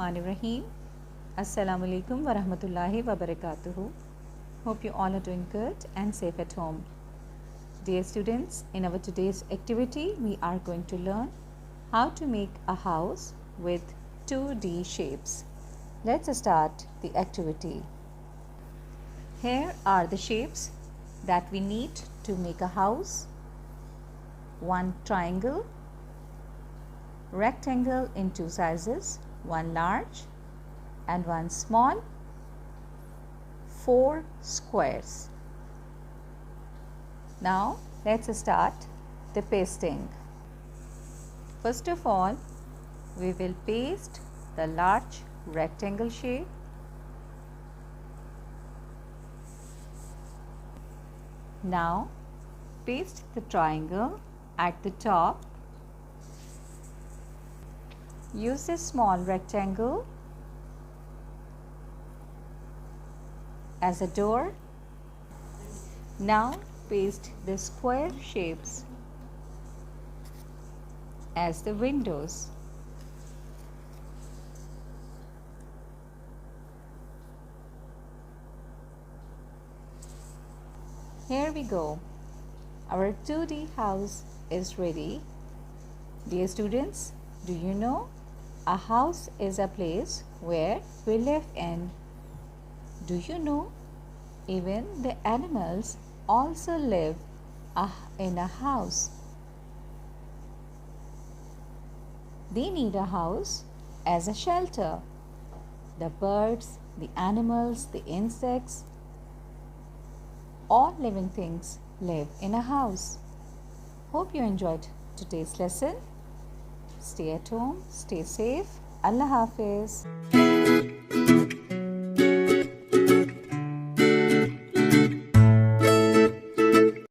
Bismillahirrahmanirrahim. Assalamu alaikum wa rahmatullahi wa barakatuhu. Hope you all are doing good and safe at home. Dear students, in our today's activity, we are going to learn how to make a house with 2D shapes. Let's start the activity. Here are the shapes that we need to make a house. One triangle, rectangle in two sizes, one large and one small, 4 squares. Now let's start the pasting. First of all, we will paste the large rectangle shape. Now paste the triangle at the top. Use this small rectangle as a door. Now paste the square shapes as the windows. Here we go. Our 2D house is ready. Dear students, do you know a house is a place where we live in? Do you know even the animals also live in a house? They need a house as a shelter. The birds, the animals, the insects, all living things live in a house. Hope you enjoyed today's lesson. Stay at home, stay safe. Allah Hafiz.